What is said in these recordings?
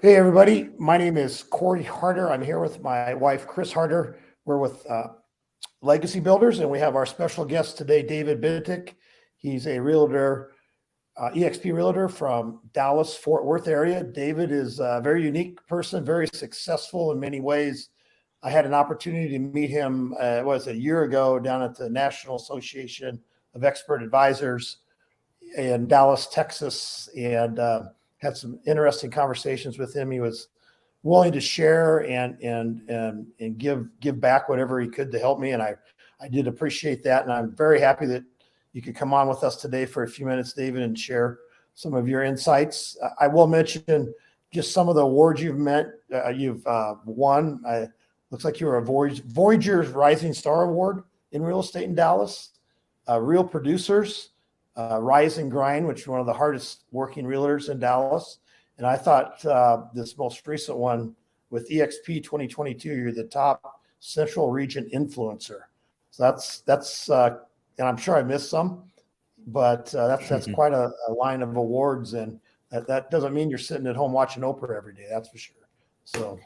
Hey, everybody. My name is Cory Harter. I'm here with my wife, Chris Harter. We're with Legacy Builders, and we have our special guest today, David Bentinck. He's a realtor, EXP realtor from Dallas, Fort Worth area. David is a very unique person, very successful in many ways. I had an opportunity to meet him, was a year ago down at the National Association of Expert Advisors in Dallas, Texas, and had some interesting conversations with him. He was willing to share and give back whatever he could to help me, and I did appreciate that. And I'm very happy that you could come on with us today for a few minutes, David, and share some of your insights. I will mention just some of the awards you've won. Looks like you were a Voyager's Rising Star Award in real estate in Dallas. Real Producers, Rise and Grind, which is one of the hardest working realtors in Dallas. And I thought this most recent one with EXP 2022, you're the top Central Region influencer. So and I'm sure I missed some, but that's quite a line of awards, and that doesn't mean you're sitting at home watching Oprah every day. That's for sure. So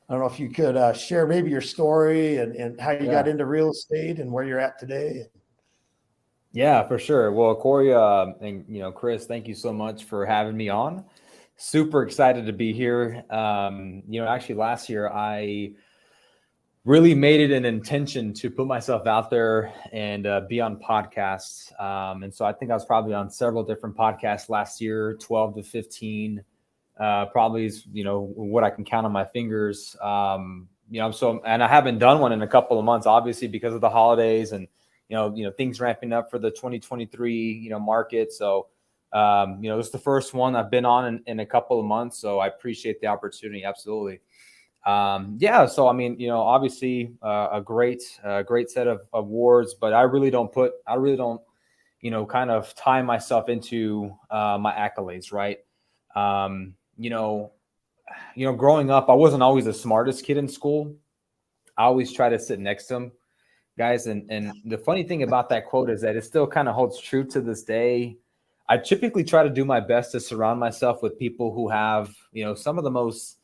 I don't know if you could share maybe your story and how you got into real estate and where you're at today. Yeah, for sure. Well, Cory, and Chris, thank you so much for having me on. Super excited to be here. Actually last year I really made it an intention to put myself out there and be on podcasts. And so I think I was probably on several different podcasts last year, 12 to 15, probably is, what I can count on my fingers. And I haven't done one in a couple of months, obviously because of the holidays and, things ramping up for the 2023, market. So, it's the first one I've been on in a couple of months. So I appreciate the opportunity. Absolutely. So, obviously a great set of awards, but I really don't, kind of tie myself into, my accolades. Right. Growing up, I wasn't always the smartest kid in school. I always try to sit next to them. Guys, and the funny thing about that quote is that it still kind of holds true to this day. I typically try to do my best to surround myself with people who have, some of the most,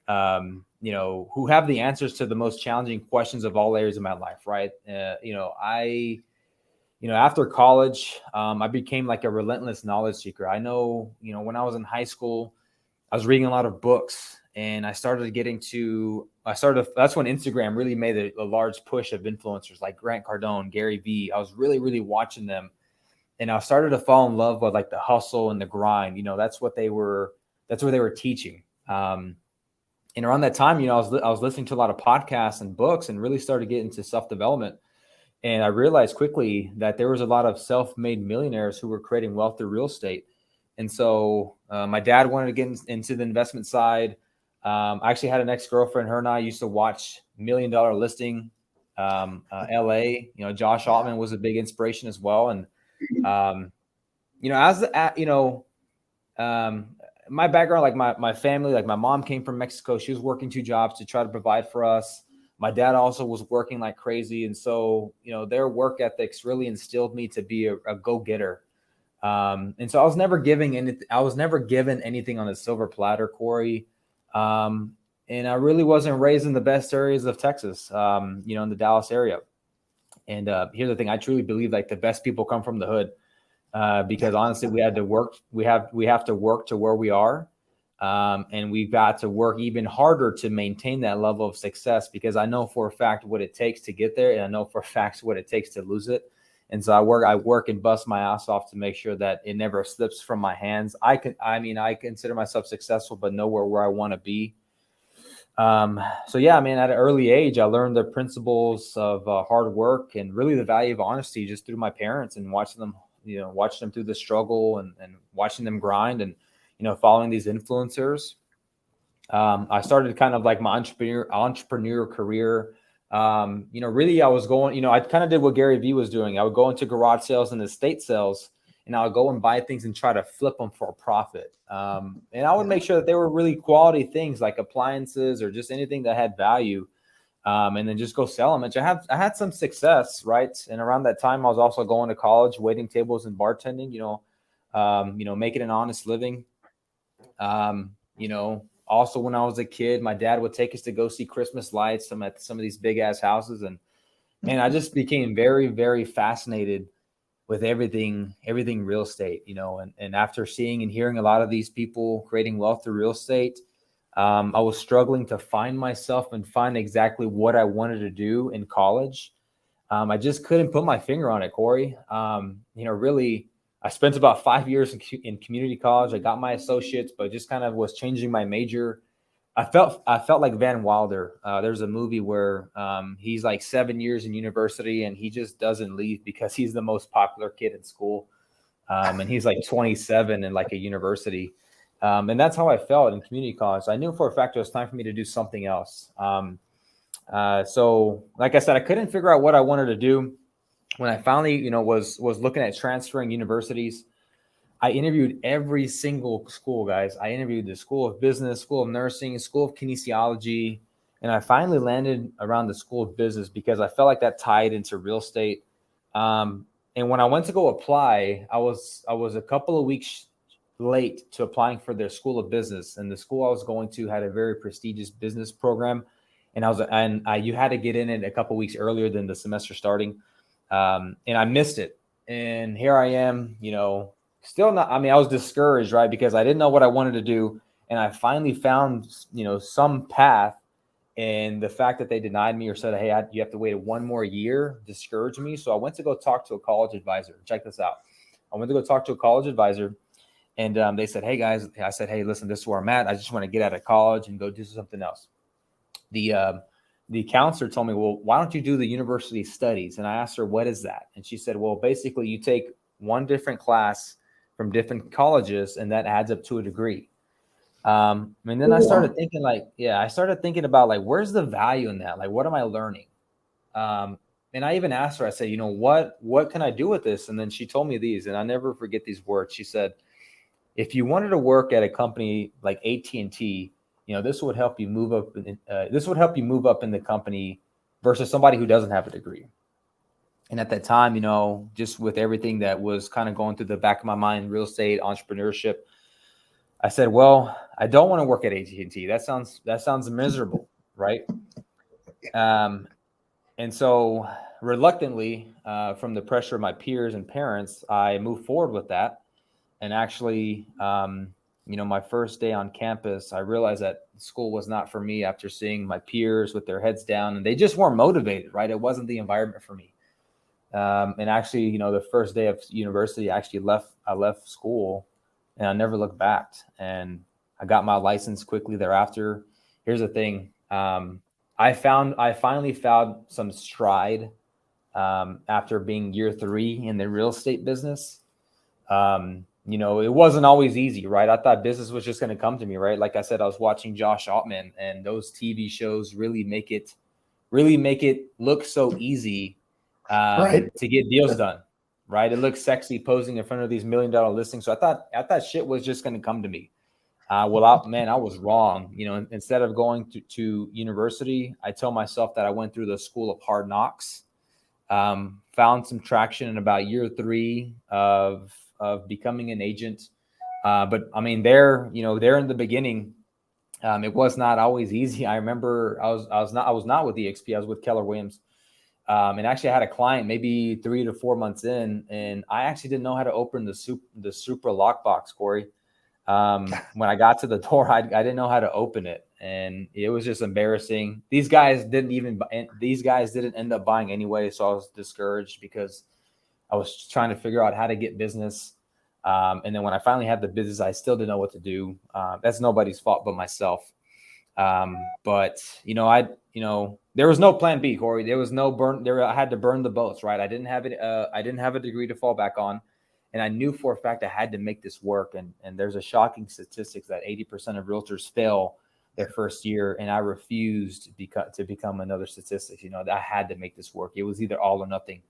who have the answers to the most challenging questions of all areas of my life, right? After college, I became like a relentless knowledge seeker. I know, when I was in high school, I was reading a lot of books. And that's when Instagram really made a large push of influencers like Grant Cardone, Gary Vee. I was really, really watching them. And I started to fall in love with like the hustle and the grind. That's what they were teaching. And around that time, I was listening to a lot of podcasts and books and really started getting into self-development. And I realized quickly that there was a lot of self-made millionaires who were creating wealth through real estate. And so my dad wanted to get into the investment side. I actually had an ex-girlfriend. Her and I used to watch $1 Million Listing, LA. Josh Altman was a big inspiration as well. And my background, like my family, like my mom came from Mexico. She was working 2 jobs to try to provide for us. My dad also was working like crazy, and so their work ethics really instilled me to be a go-getter. And so I was never given anything on a silver platter, Cory. And I really wasn't raised in the best areas of Texas, in the Dallas area. And here's the thing: I truly believe like the best people come from the hood, because honestly, we had to work. We have to work to where we are, and we've got to work even harder to maintain that level of success. Because I know for a fact what it takes to get there, and I know for a fact what it takes to lose it. And so I work and bust my ass off to make sure that it never slips from my hands. I consider myself successful, but nowhere where I want to be. At an early age, I learned the principles of hard work and really the value of honesty just through my parents and watching them through the struggle and watching them grind and, following these influencers. I started kind of like my entrepreneur career. Really I was going, I kind of did what Gary Vee was doing. I would go into garage sales and estate sales, and I would go and buy things and try to flip them for a profit. And I would make sure that they were really quality things like appliances or just anything that had value. And then just go sell them. And I had some success, right? And around that time, I was also going to college, waiting tables and bartending, making an honest living. Also, when I was a kid, my dad would take us to go see Christmas lights at some of these big ass houses. And man, I just became very, very fascinated with everything real estate, and after seeing and hearing a lot of these people creating wealth through real estate, I was struggling to find myself and find exactly what I wanted to do in college. I just couldn't put my finger on it, Cory. Really, I spent about 5 years in community college. I got my associates, but just kind of was changing my major. I felt like Van Wilder. There's a movie where he's like 7 years in university and he just doesn't leave because he's the most popular kid in school. And he's like 27 in like a university. And that's how I felt in community college. I knew for a fact it was time for me to do something else. So like I said, I couldn't figure out what I wanted to do. When I finally, was looking at transferring universities, I interviewed every single school, guys. I interviewed the School of Business, School of Nursing, School of Kinesiology, and I finally landed around the School of Business because I felt like that tied into real estate. And when I went to go apply, I was a couple of weeks late to applying for their School of Business, and the school I was going to had a very prestigious business program, and you had to get in it a couple of weeks earlier than the semester starting, and I missed it. And here I am, still not. I mean, I was discouraged, right? Because I didn't know what I wanted to do. And I finally found, some path. And the fact that they denied me or said, hey, you have to wait 1 more year discouraged me. So I went to go talk to a college advisor. Check this out. I went to go talk to a college advisor. And they said, hey, guys. I said, hey, listen, this is where I'm at. I just want to get out of college and go do something else. The counselor told me, well, why don't you do the university studies? And I asked her, what is that? And she said, well, basically, you take one different class from different colleges, and that adds up to a degree. And then I started thinking about like, where's the value in that? Like, what am I learning? And I even asked her, I said, what can I do with this? And then she told me these, and I never forget these words. She said, if you wanted to work at a company like AT&T, this would help you move up. This would help you move up in the company versus somebody who doesn't have a degree. And at that time, just with everything that was kind of going through the back of my mind, real estate, entrepreneurship, I said, well, I don't want to work at AT&T. That sounds miserable, right? And so reluctantly, from the pressure of my peers and parents, I moved forward with that. And actually, my first day on campus, I realized that school was not for me after seeing my peers with their heads down, and they just weren't motivated, right? It wasn't the environment for me. And actually, the first day of university, I left school and I never looked back, and I got my license quickly thereafter. Here's the thing. I finally found some stride, after being year 3 in the real estate business. It wasn't always easy, right? I thought business was just going to come to me, right? Like I said, I was watching Josh Altman, and those TV shows really make it look so easy. Right. To get deals done, right? It looks sexy posing in front of these $1 million listings. So I thought shit was just going to come to me. I was wrong. Instead of going to university, I tell myself that I went through the school of hard knocks, found some traction in about year 3 of becoming an agent. But I mean, there in the beginning, it was not always easy. I remember I was not with EXP. I was with Keller Williams. And actually I had a client maybe 3 to 4 months in, and I actually didn't know how to open the Supra lockbox, Cory. When I got to the door, I didn't know how to open it, and it was just embarrassing. These guys didn't end up buying anyway. So I was discouraged because I was trying to figure out how to get business. And then when I finally had the business, I still didn't know what to do. That's nobody's fault but myself. But there was no plan B, Cory. There was no burn there. I had to burn the boats, right? I didn't have it. I didn't have a degree to fall back on. And I knew for a fact I had to make this work. And there's a shocking statistics that 80% of realtors fail their first year. And I refused to become another statistic. I had to make this work. It was either all or nothing.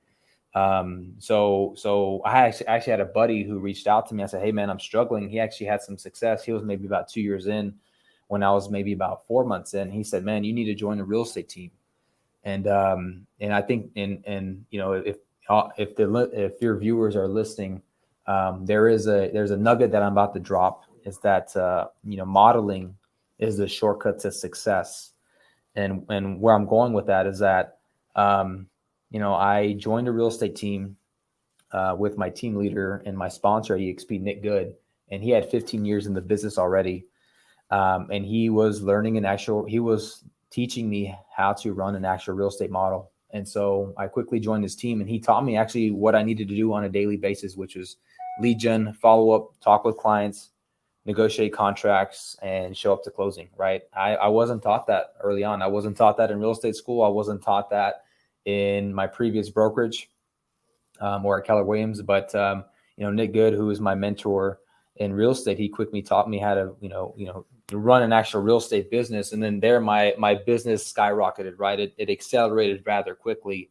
So I actually had a buddy who reached out to me. I said, hey man, I'm struggling. He actually had some success. He was maybe about 2 years in when I was maybe about 4 months in. He said, man, you need to join the real estate team. And I think, if your viewers are listening, there's a nugget that I'm about to drop, is that, modeling is the shortcut to success. And where I'm going with that is that, I joined a real estate team with my team leader and my sponsor at EXP, Nick Good, and he had 15 years in the business already. And he was he was teaching me how to run an actual real estate model. And so I quickly joined his team, and he taught me actually what I needed to do on a daily basis, which was lead gen, follow up, talk with clients, negotiate contracts, and show up to closing, right? I wasn't taught that early on. I wasn't taught that in real estate school. I wasn't taught that in my previous brokerage or at Keller Williams. But, Nick Good, who is my mentor in real estate, he quickly taught me how to, run an actual real estate business. And then there, my business skyrocketed, right? It accelerated rather quickly.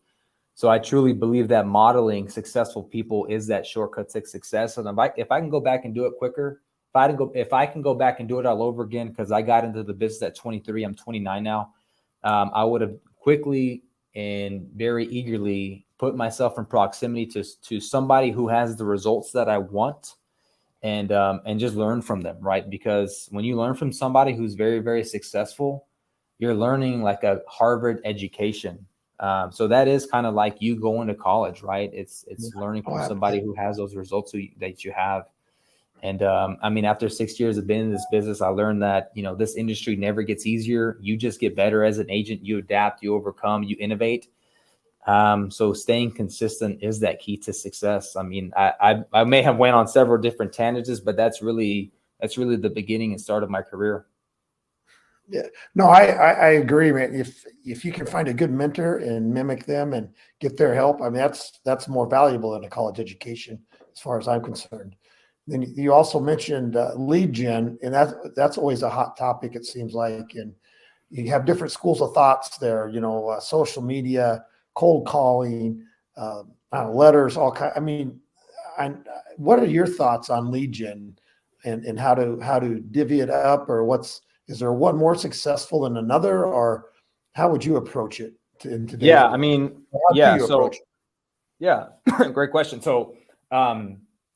So I truly believe that modeling successful people is that shortcut to success. And if I can go back and do it quicker, if I can go back and do it all over again, because I got into the business at 23, I'm 29 now, I would have quickly and very eagerly put myself in proximity to somebody who has the results that I want, and just learn from them, right? Because when you learn from somebody who's very, very successful, you're learning like a Harvard education. So that is kind of like you going to college, right? It's learning from somebody who has those results that you have. And after 6 years of being in this business, I learned that, this industry never gets easier. You just get better as an agent. You adapt, you overcome, you innovate. So staying consistent is that key to success. I may have went on several different tangents, but that's really the beginning and start of my career. Yeah, no, I agree, man. If you can find a good mentor and mimic them and get their help, that's more valuable than a college education, as far as I'm concerned. Then you also mentioned lead gen, and that's always a hot topic, it seems like. And you have different schools of thoughts there. Social media, cold calling, letters, all kind. What are your thoughts on lead gen, and how to divvy it up, or is there one more successful than another, or how would you approach it in today's world? Great question. So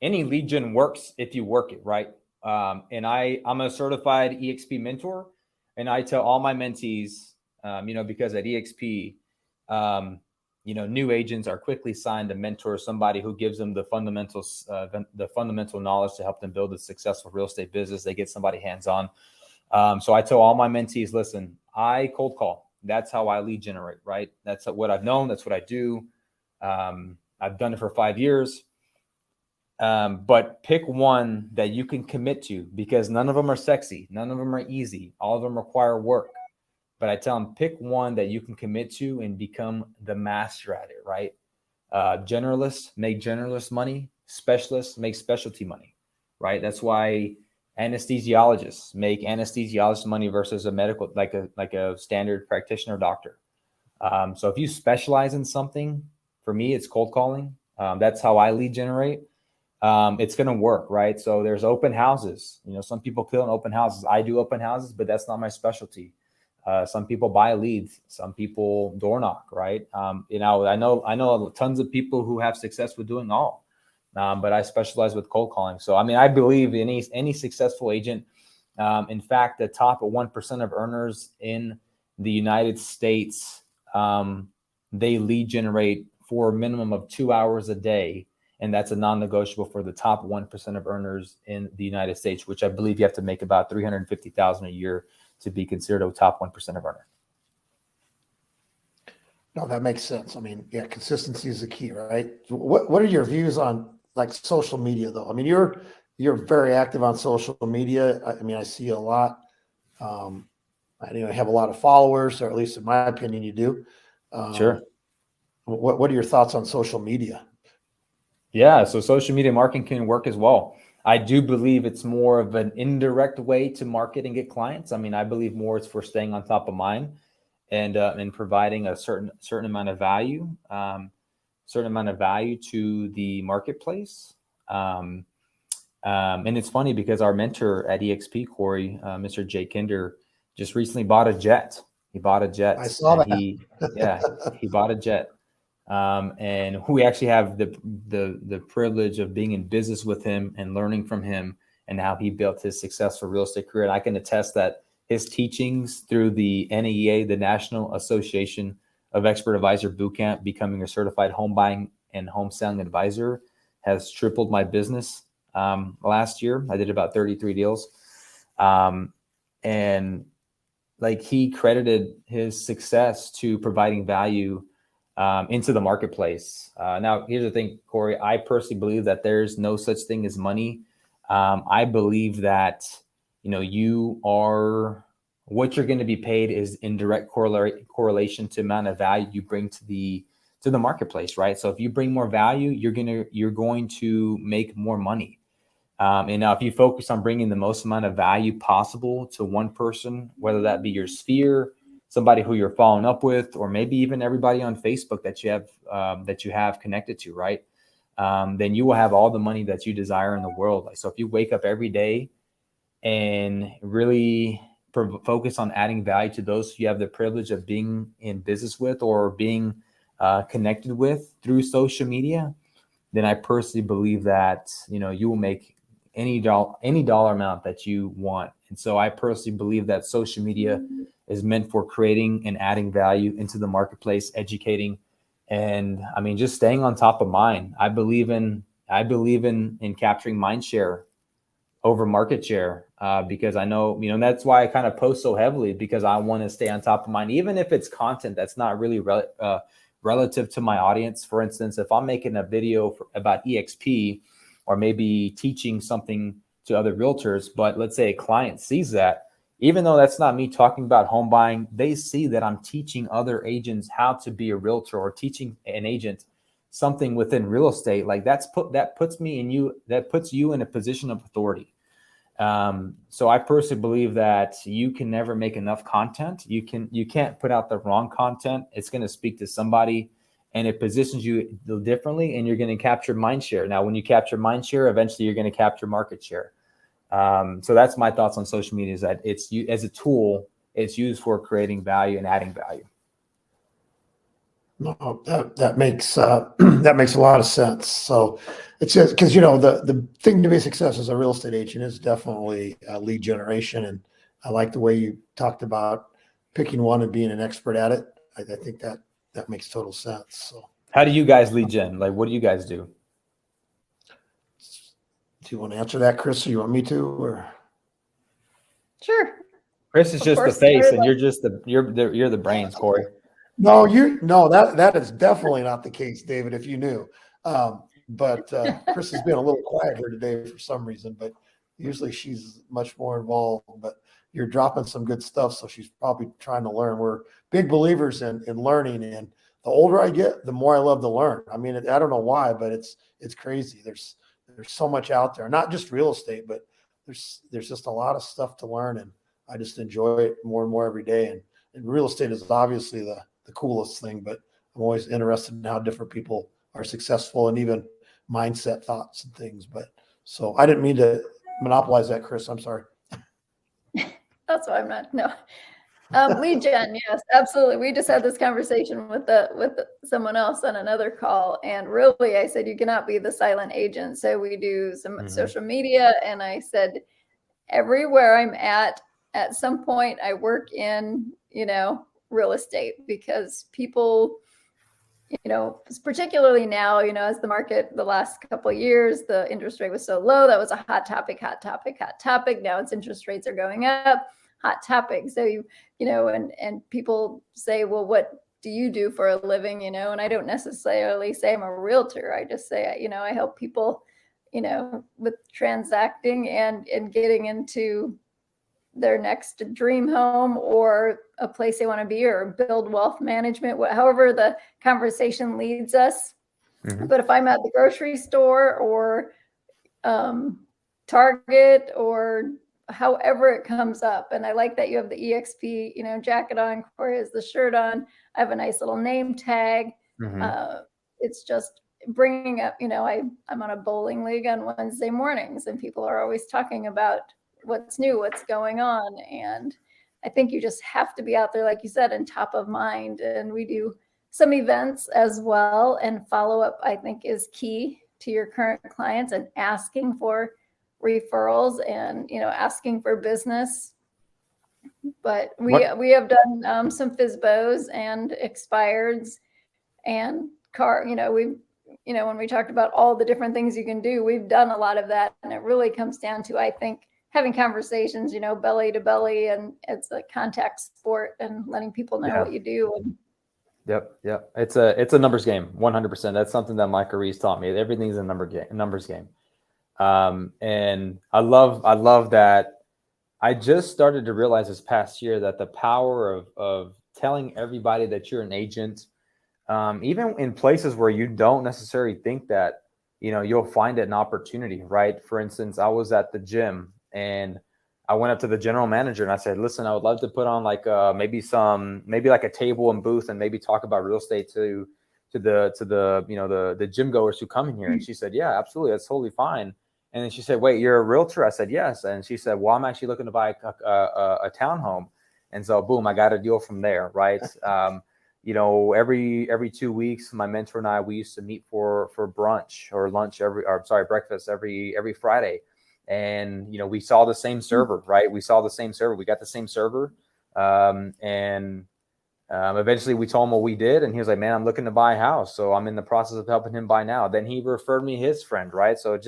any lead gen works if you work it, right? And I'm a certified EXP mentor, and I tell all my mentees, because at EXP, new agents are quickly signed to mentor somebody who gives them the fundamentals, the fundamental knowledge to help them build a successful real estate business. They get somebody hands-on. So I tell all my mentees, listen, I cold call. That's how I lead generate, right? That's what I've known. That's what I do. I've done it for 5 years. But pick one that you can commit to, because none of them are sexy. None of them are easy. All of them require work. But I tell them, pick one that you can commit to and become the master at it, right? Generalists make generalist money. Specialists make specialty money, right? That's why anesthesiologists make anesthesiologist money versus a medical, like a standard practitioner doctor. So if you specialize in something, for me, it's cold calling. That's how I lead generate. It's going to work, right? So there's open houses. Some people kill in open houses. I do open houses, but that's not my specialty. Some people buy leads. Some people door knock, right? I know tons of people who have success with doing all. But I specialize with cold calling. So, I believe any successful agent, in fact, the top 1% of earners in the United States, they lead generate for a minimum of 2 hours a day. And that's a non-negotiable for the top 1% of earners in the United States, which I believe you have to make about $350,000 a year to be considered a top 1% of earner. No, that makes sense. Consistency is the key, right? What are your views on like social media, though? You're very active on social media. I see a lot. I have a lot of followers, or at least in my opinion, you do. Sure. What are your thoughts on social media? Yeah, so social media marketing can work as well. I do believe it's more of an indirect way to market and get clients. I believe more it's for staying on top of mind and providing a certain amount of value, to the marketplace. And it's funny because our mentor at EXP, Cory, Mr. Jay Kinder, just recently bought a jet. He bought a jet. I saw that. He bought a jet. And we actually have the privilege of being in business with him and learning from him and how he built his successful real estate career. And I can attest that his teachings through the NAEA, the National Association of Expert Advisor Bootcamp, becoming a certified home buying and home selling advisor, has tripled my business. Last year, I did about 33 deals. And like, he credited his success to providing value into the marketplace. Now, here's the thing, Cory, I personally believe that there's no such thing as money. I believe that, what you're going to be paid is in direct correlation to amount of value you bring to the marketplace, right? So if you bring more value, you're going to make more money. And now if you focus on bringing the most amount of value possible to one person, whether that be your sphere, somebody who you're following up with, or maybe even everybody on Facebook that you have connected to, right? Then you will have all the money that you desire in the world. So if you wake up every day and really focus on adding value to those you have the privilege of being in business with or being connected with through social media, then I personally believe that, you will make any dollar amount that you want. And so I personally believe that social media is meant for creating and adding value into the marketplace, educating, and just staying on top of mind. I believe in capturing mind share over market share, because I know, that's why I kind of post so heavily, because I want to stay on top of mind, even if it's content that's not really relative to my audience. For instance, if I'm making a video about EXP, or maybe teaching something to other realtors, but let's say a client sees that, even though that's not me talking about home buying, they see that I'm teaching other agents how to be a realtor, or teaching an agent something within real estate. Like, that puts you in a position of authority. So I personally believe that you can never make enough content. You can't put out the wrong content. It's going to speak to somebody, and it positions you differently, and you're going to capture mind share. Now, when you capture mind share, eventually you're going to capture market share. So that's my thoughts on social media, is that it's as a tool, it's used for creating value and adding value. No, that makes that makes a lot of sense. So it's just because, the thing to be success as a real estate agent is definitely lead generation, and I like the way you talked about picking one and being an expert at it. I think that makes total sense. So how do you guys lead gen? Like, what do you guys do? do you want to answer that, Chris, or you want me to? Or Sure. Chris is just the face, and you're just you're the brains, Cory. No, that is definitely not the case, David, if you knew. But Chris has been a little quiet here today for some reason, but usually she's much more involved. But you're dropping some good stuff, so she's probably trying to learn. We're big believers in learning, and the older I get, the more I love to learn. I don't know why, but it's crazy. There's so much out there, not just real estate, but there's just a lot of stuff to learn, and I just enjoy it more and more every day. And real estate is obviously the coolest thing, but I'm always interested in how different people are successful, and even mindset thoughts and things. But so I didn't mean to monopolize that, Chris. I'm sorry. That's why I'm not. No. Lead gen, yes, absolutely. We just had this conversation with someone else on another call, and really, I said you cannot be the silent agent. So we do some social media, and I said everywhere I'm at some point, I work in real estate, because people, particularly now, as the market, the last couple of years, the interest rate was so low, that was a hot topic. Now it's interest rates are going up, hot topic. So and people say, well, what do you do for a living? And I don't necessarily say I'm a realtor. I just say, I help people, with transacting and getting into their next dream home, or a place they want to be, or build wealth management, however the conversation leads us. But if I'm at the grocery store, or Target, or however it comes up, and I like that you have the EXP, jacket on, Cory has the shirt on. I have a nice little name tag. It's just bringing up, I'm on a bowling league on Wednesday mornings, and people are always talking about what's new, what's going on. And I think you just have to be out there, like you said, and top of mind. And we do some events as well, and follow up, I think, is key to your current clients, and asking for referrals, and asking for business. But we have done some FSBOs and expireds and when we talked about all the different things you can do, we've done a lot of that. And it really comes down to, I think, having conversations, belly to belly, and it's a contact sport and letting people know what you do. And Yep. It's a numbers game, 100%. That's something that Mike Reese taught me. Everything's a numbers game. And I love that. I just started to realize this past year that the power of telling everybody that you're an agent, even in places where you don't necessarily think that, you'll find an opportunity, right? For instance, I was at the gym and I went up to the general manager and I said, listen, I would love to put on maybe like a table and booth and maybe talk about real estate to the gym goers who come in here. And she said, yeah, absolutely. That's totally fine. And then she said, wait, you're a realtor? I said, yes. And she said, well, I'm actually looking to buy a townhome. And so boom, I got a deal from there. Right. Every 2 weeks, my mentor and I, we used to meet for brunch or lunch breakfast every Friday. And, we saw the same server, right? We got the same server. Eventually we told him what we did. And he was like, man, I'm looking to buy a house. So I'm in the process of helping him buy now. Then he referred me his friend, right? So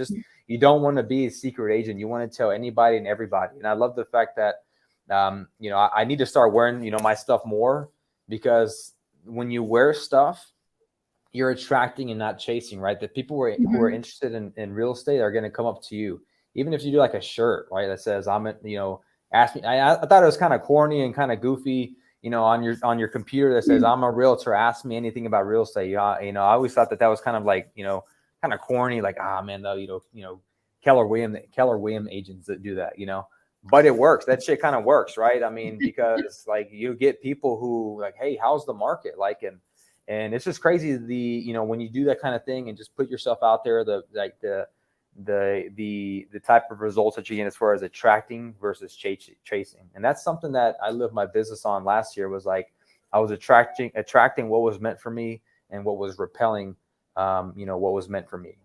you don't want to be a secret agent. You want to tell anybody and everybody. And I love the fact that, I need to start wearing, my stuff more, because when you wear stuff, you're attracting and not chasing, right? The people who are interested in real estate are going to come up to you. Even if you do like a shirt, right, that says, ask me. I thought it was kind of corny and kind of goofy, on your computer that says, I'm a realtor, ask me anything about real estate. I always thought that was kind of like, kind of corny, like, man, though, Keller Williams agents that do that, but it works. That shit kind of works, right? I mean, because like you get people who like, hey, how's the market like? And it's just crazy when you do that kind of thing and just put yourself out there, the type of results that you get as far as attracting versus chasing. And that's something that I lived my business on last year, was like, I was attracting what was meant for me and what was repelling, what was meant for me.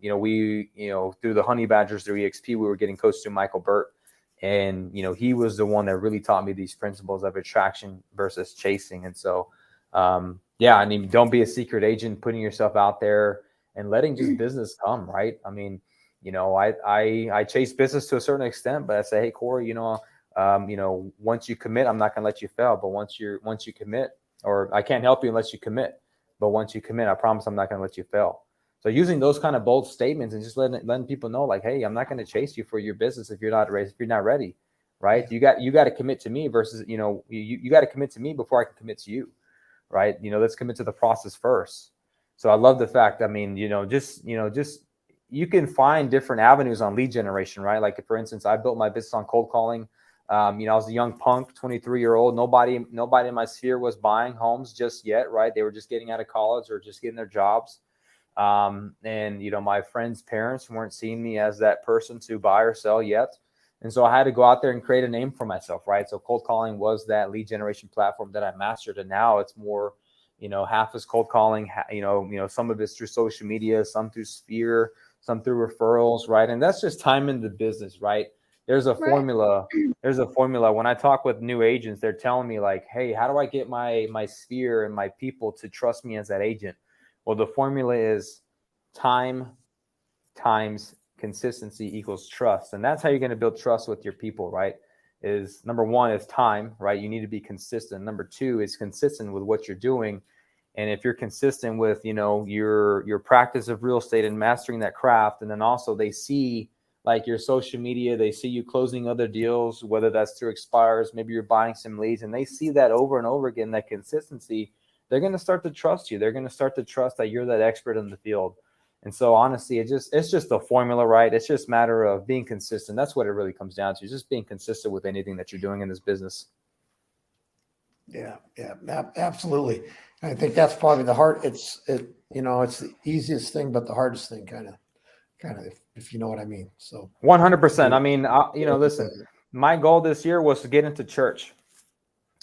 We, through the Honey Badgers, through EXP, we were getting coached through Michael Burt. And, he was the one that really taught me these principles of attraction versus chasing. And so, don't be a secret agent, putting yourself out there and letting just business come, right? I mean, I chase business to a certain extent, but I say, hey, Cory, once you commit, I'm not going to let you fail. But once you commit, or I can't help you unless you commit. But once you commit, I promise I'm not going to let you fail. So using those kind of bold statements and just letting people know, like, hey, I'm not going to chase you for your business if you're not ready, right? You got to commit to me versus, you got to commit to me before I can commit to you, right? Let's commit to the process first. So I love the fact, I mean, you can find different avenues on lead generation, right? Like, for instance, I built my business on cold calling. I was a young punk, 23-year-old. Nobody in my sphere was buying homes just yet, right? They were just getting out of college or just getting their jobs. My friends' parents weren't seeing me as that person to buy or sell yet. And so I had to go out there and create a name for myself, right? So cold calling was that lead generation platform that I mastered. And now it's more, half is cold calling, some of it's through social media, some through Sphere, some through referrals, right? And that's just time in the business, right? There's a formula. There's a formula. When I talk with new agents, they're telling me like, hey, how do I get my Sphere and my people to trust me as that agent? Well, the formula is time times consistency equals trust. And that's how you're going to build trust with your people, right? Is number one is time, right? You need to be consistent. Number two is consistent with what you're doing. And if you're consistent with, your practice of real estate and mastering that craft, and then also they see like your social media, they see you closing other deals, whether that's through expires, maybe you're buying some leads, and they see that over and over again, that consistency, they're going to start to trust you. They're going to start to trust that you're that expert in the field. And so honestly, it's just a formula, right? It's just a matter of being consistent. That's what it really comes down to, is just being consistent with anything that you're doing in this business. Yeah, absolutely. I think that's probably the hard. It's the easiest thing, but the hardest thing, kind of, if you know what I mean. So 100%. I mean, listen, my goal this year was to get into church,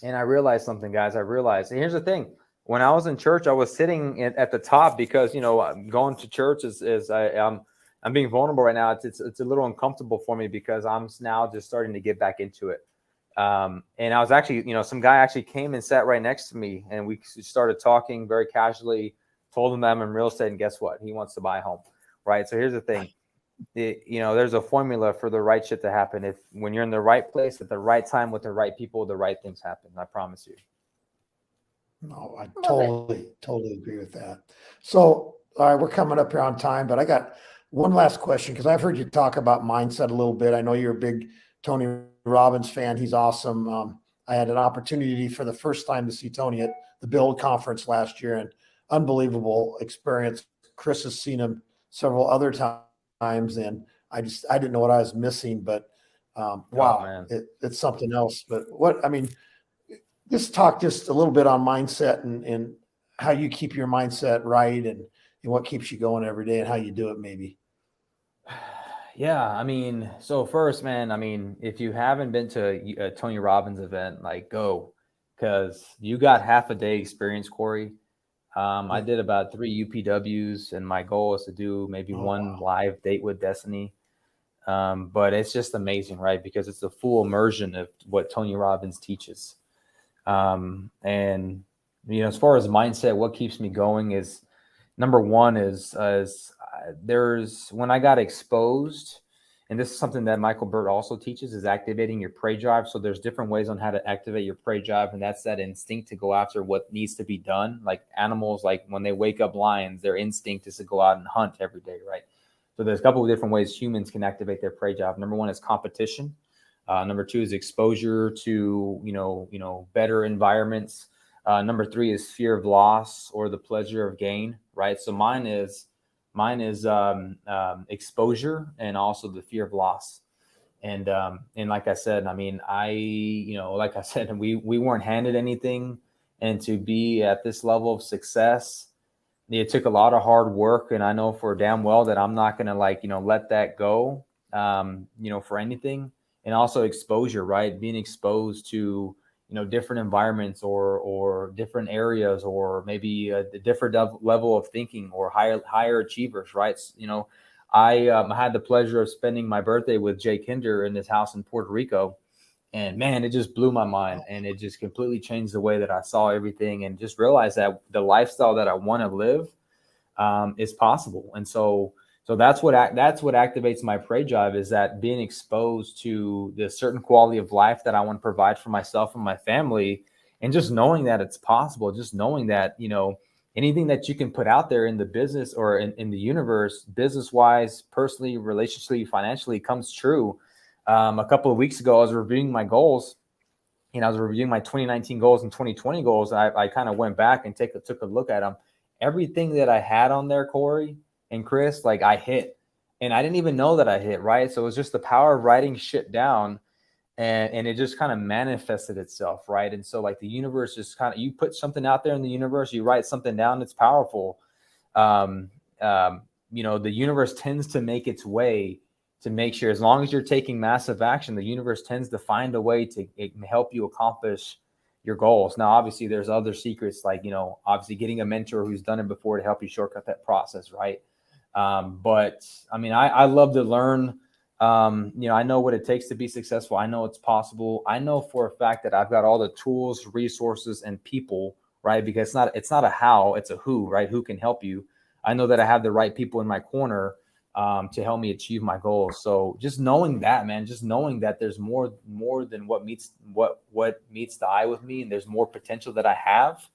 and I realized something, guys. And here's the thing: when I was in church, I was sitting at the top because going to church I'm being vulnerable right now. It's a little uncomfortable for me because I'm now just starting to get back into it. And I was actually, some guy actually came and sat right next to me, and we started talking very casually, told him that I'm in real estate, and guess what? He wants to buy a home, right? So here's the thing. There's a formula for the right shit to happen. When you're in the right place at the right time with the right people, the right things happen. I promise you. No, I totally agree with that. So, all right, we're coming up here on time, but I got one last question because I've heard you talk about mindset a little bit. I know you're a big Tony Robbins fan. He's awesome. I had an opportunity for the first time to see Tony at the Build conference last year, and unbelievable experience. Chris has seen him several other times, and I didn't know what I was missing, but wow, it's something else. But just talk just a little bit on mindset and how you keep your mindset right and what keeps you going every day and how you do it maybe. Yeah. So first, man, if you haven't been to a Tony Robbins event, like go, because you got half a day experience, Cory. I did about 3 UPWs, and my goal is to do maybe one live date with Destiny. But it's just amazing, right? Because it's a full immersion of what Tony Robbins teaches. And as far as mindset, what keeps me going is number one is when I got exposed, and this is something that Michael Burt also teaches, is activating your prey drive. So there's different ways on how to activate your prey drive, and that's that instinct to go after what needs to be done. Like animals, like when they wake up, lions, their instinct is to go out and hunt every day, right? So there's a couple of different ways humans can activate their prey drive. Number one is competition. Number two is exposure to, better environments. Number three is fear of loss or the pleasure of gain, right? So mine is exposure and also the fear of loss. And like I said, we weren't handed anything, and to be at this level of success, it took a lot of hard work. And I know for damn well that I'm not going to let that go, for anything. And also exposure, right? Being exposed to, different environments or different areas, or maybe a different level of thinking, or higher achievers, right? I had the pleasure of spending my birthday with Jay Kinder in his house in Puerto Rico. And man, it just blew my mind, and it just completely changed the way that I saw everything, and just realized that the lifestyle that I want to live is possible. And so that's what activates my prey drive, is that being exposed to the certain quality of life that I want to provide for myself and my family, and just knowing that it's possible, just knowing that, anything that you can put out there in the business or in the universe, business wise, personally, relationally, financially, comes true. A couple of weeks ago, I was reviewing my goals. I was reviewing my 2019 goals and 2020 goals. And I kind of went back and took a look at them. Everything that I had on there, Cory and Chris, like I hit, and I didn't even know that I hit, right? So it was just the power of writing shit down, and it just kind of manifested itself, right? And so like the universe just you put something out there in the universe, you write something down, it's powerful. The universe tends to make its way to make sure, as long as you're taking massive action, the universe tends to find a way to help you accomplish your goals. Now, obviously there's other secrets, like, obviously getting a mentor who's done it before to help you shortcut that process, right? But I love to learn. I know what it takes to be successful. I know it's possible. I know for a fact that I've got all the tools, resources, and people, right? Because it's not a how, it's a who, right? Who can help you? I know that I have the right people in my corner to help me achieve my goals. So just knowing that, man, just knowing that there's more than what meets the eye with me, and there's more potential that I have.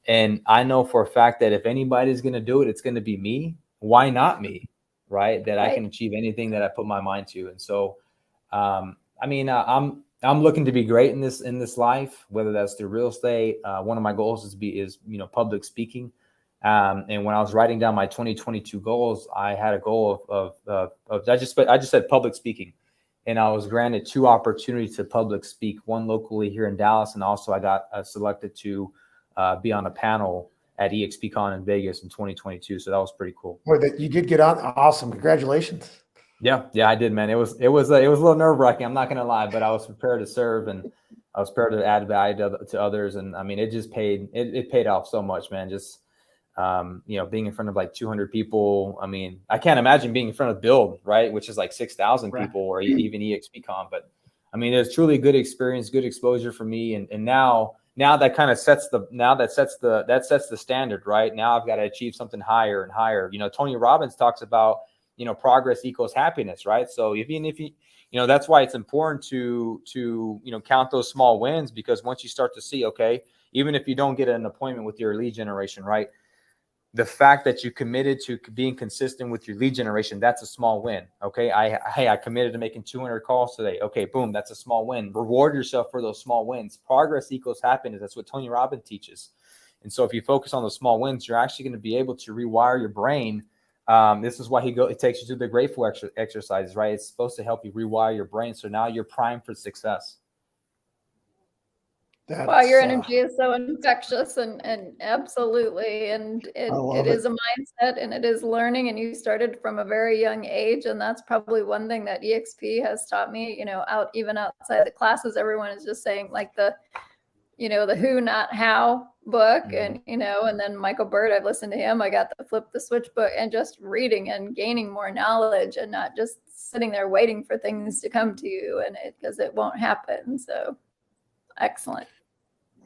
And I know for a fact that if anybody's going to do it, it's going to be me. Why not me? Right. That I can achieve anything that I put my mind to. And so, I'm looking to be great in this life, whether that's through real estate. One of my goals is public speaking. And when I was writing down my 2022 goals, I had a goal of I just said public speaking, and I was granted 2 opportunities to public speak, one locally here in Dallas, and also I got selected to be on a panel at EXPCon in Vegas in 2022. So that was pretty cool. Boy, that you did get on. Awesome. Congratulations. Yeah, I did, man. It was a little nerve wracking. I'm not going to lie, but I was prepared to serve, and I was prepared to add value to others. And it just paid off so much, man. Just, being in front of like 200 people. I can't imagine being in front of Build, right? Which is like 6,000 people, or even EXPCon. But I mean, it's truly good experience, good exposure for me. And now that kind of sets the standard, right? Now I've got to achieve something higher and higher. You know, Tony Robbins talks about, you know, progress equals happiness, right? So even if you that's why it's important to, you know, count those small wins, because once you start to see, okay, even if you don't get an appointment with your lead generation, right? The fact that you committed to being consistent with your lead generation, that's a small win. Okay. I committed to making 200 calls today. Okay. Boom. That's a small win. Reward yourself for those small wins. Progress equals happiness. That's what Tony Robbins teaches. And so if you focus on those small wins, you're actually going to be able to rewire your brain. This is why it takes you to the grateful exercises, right? It's supposed to help you rewire your brain. So now you're primed for success. Wow, your energy is so infectious and absolutely. And it is a mindset and it is learning. And you started from a very young age. And that's probably one thing that EXP has taught me, you know, even outside the classes, everyone is just saying like the who, not how book. And, you know, and then Michael Bird, I've listened to him. I got the Flip the Switch book, and just reading and gaining more knowledge and not just sitting there waiting for things to come to you because it won't happen. So excellent.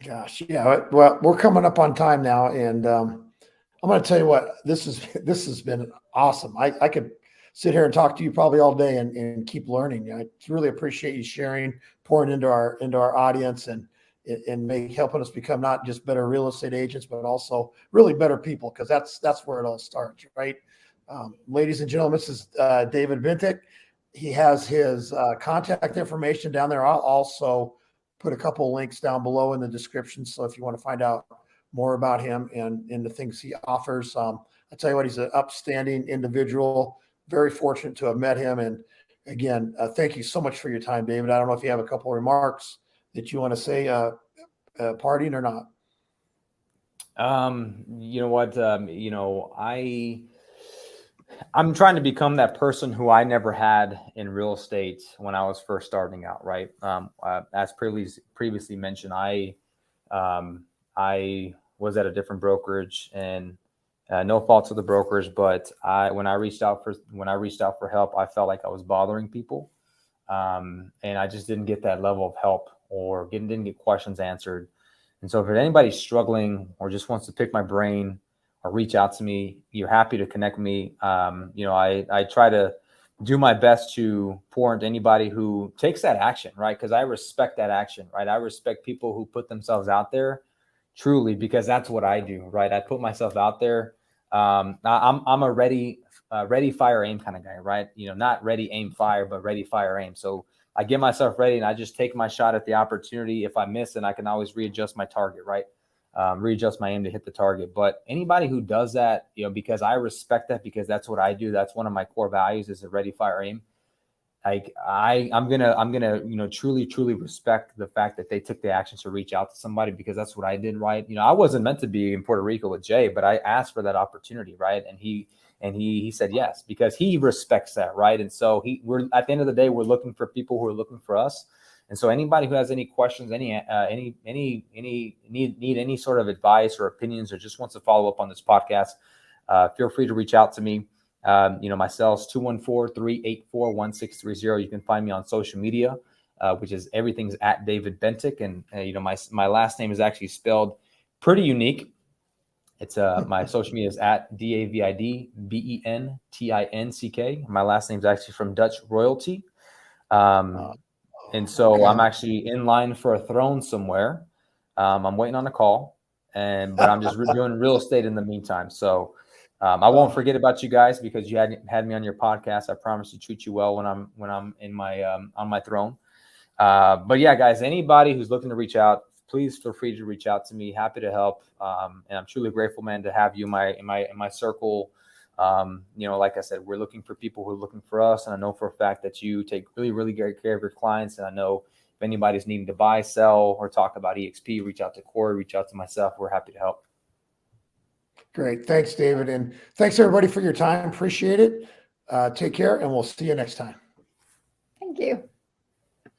Gosh, yeah. Well, we're coming up on time now, and I'm going to tell you what, this has been awesome. I could sit here and talk to you probably all day and keep learning. I really appreciate you sharing, pouring into our audience, and helping us become not just better real estate agents, but also really better people, because that's where it all starts, right? Ladies and gentlemen, this is David Bentinck. He has his contact information down there. I'll also put a couple of links down below in the description. So if you want to find out more about him and the things he offers, I tell you what, he's an upstanding individual. Very fortunate to have met him. And again, thank you so much for your time, David. I don't know if you have a couple of remarks that you want to say, partying or not. You know what, I'm trying to become that person who I never had in real estate when I was first starting out, right? As previously mentioned, I was at a different brokerage, and no fault to the brokers, but when I reached out for help, I felt like I was bothering people, and I just didn't get that level of help, or didn't get questions answered. And so if anybody's struggling or just wants to pick my brain or reach out to me, you're happy to connect with me. I try to do my best to pour into anybody who takes that action, right? Because I respect that action, right? I respect people who put themselves out there truly, because that's what I do, right? I put myself out there. I'm a ready, fire, aim kind of guy, right? You know, not ready, aim, fire, but ready, fire, aim. So I get myself ready and I just take my shot at the opportunity. If I miss it, I can always readjust my target, right? Readjust my aim to hit the target. But anybody who does that, you know, because I respect that, because that's what I do. That's one of my core values, is a ready, fire, aim. Like I'm gonna, you know, truly respect the fact that they took the action to reach out to somebody, because that's what I did, right? You know, I wasn't meant to be in Puerto Rico with Jay, but I asked for that opportunity, right? And he said yes, because he respects that, right? And so we're at the end of the day, we're looking for people who are looking for us. And so anybody who has any questions, need any sort of advice or opinions, or just wants to follow up on this podcast, feel free to reach out to me. My cell's 214-384-1630. You can find me on social media, which is everything's at David Bentinck. And, my last name is actually spelled pretty unique. It's my social media is at DavidBentinck. My last name is actually from Dutch royalty. And so I'm actually in line for a throne somewhere. I'm waiting on a call, but I'm just doing real estate in the meantime. So I won't forget about you guys, because you had me on your podcast. I promise to treat you well when I'm in my on my throne. But yeah, guys, anybody who's looking to reach out, please feel free to reach out to me. Happy to help. And I'm truly grateful, man, to have you in my circle. Like I said, we're looking for people who are looking for us. And I know for a fact that you take really, really great care of your clients. And I know if anybody's needing to buy, sell, or talk about EXP, reach out to Cory, reach out to myself. We're happy to help. Great. Thanks, David. And thanks everybody for your time. Appreciate it. Take care, and we'll see you next time. Thank you.